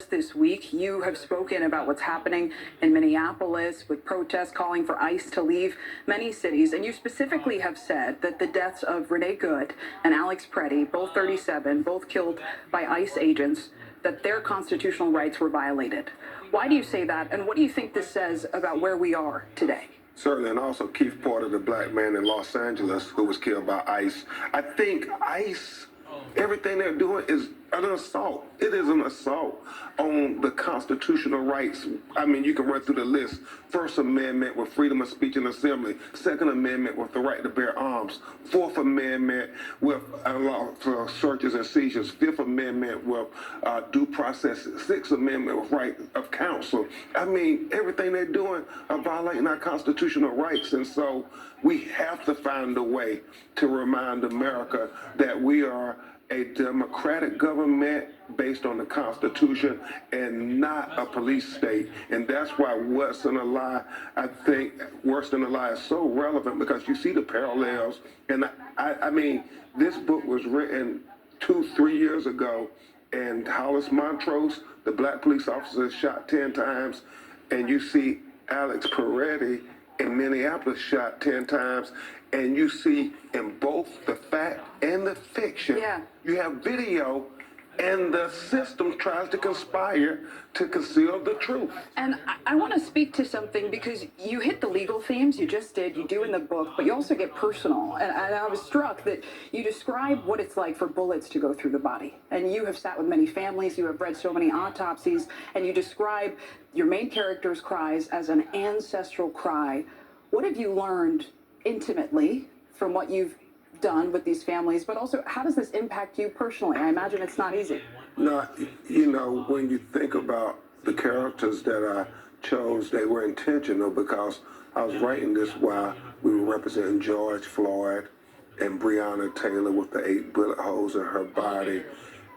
This week, you have spoken about what's happening in Minneapolis with protests calling for ICE to leave many cities. And you specifically have said that the deaths of Renee Good and Alex Preddy, both 37, both killed by ICE agents, that their constitutional rights were violated. Why do you say that? And what do you think this says about where we are today? Certainly, and also Keith Porter, the black man in Los Angeles who was killed by ICE. I think ICE, everything they're doing is an assault. It is an assault on the constitutional rights. I mean, you can run through the list. First Amendment with freedom of speech and assembly. Second Amendment with the right to bear arms. Fourth Amendment with a law for searches and seizures. Fifth Amendment with due process. Sixth Amendment with right of counsel. I mean, everything they're doing are violating our constitutional rights. And so we have to find a way to remind America that we are a democratic government based on the Constitution and not a police state. And that's why Worse Than a Lie, I think Worse Than a Lie is so relevant, because you see the parallels. And I mean, this book was written 2-3 years ago, and Hollis Montrose, the black police officer, shot 10 times, and you see Alex Peretti in Minneapolis shot 10 times, and you see in both the fact and the fiction, you have video, and the system tries to conspire to conceal the truth. And I want to speak to something, because you hit the legal themes, you just did, you do in the book, but you also get personal. And I was struck that you describe what it's like for bullets to go through the body. And you have sat with many families, you have read so many autopsies, and you describe your main character's cries as an ancestral cry. What have you learned intimately from what you've done with these families, but also how does this impact you personally? I imagine it's not easy. No, you know, when you think about the characters that I chose, they were intentional, because I was writing this while we were representing George Floyd and Breonna Taylor with the 8 bullet holes in her body.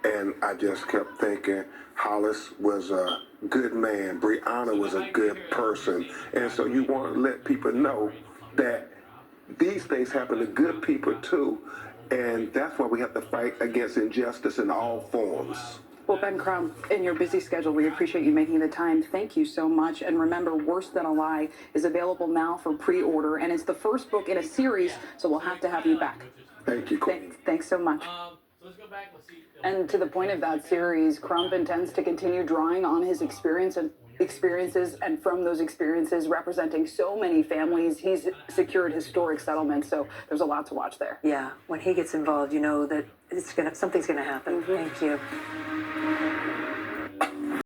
And I just kept thinking, Hollis was a good man, Breonna was a good person. And so you want to let people know that these things happen to good people too, and that's why we have to fight against injustice in all forms. Well, Ben Crump, in your busy schedule, we appreciate you making the time. Thank you so much. And remember, Worse Than a Lie is available now for pre-order, and it's the first book in a series, so we'll have to have you back. Thank you. Thanks so much. Let's go back. Let's see. And to the point of that series, Crump intends to continue drawing on his experiences, and from those experiences, representing so many families, he's secured historic settlements. So there's a lot to watch there. Yeah, when he gets involved, you know that something's gonna happen. Thank you.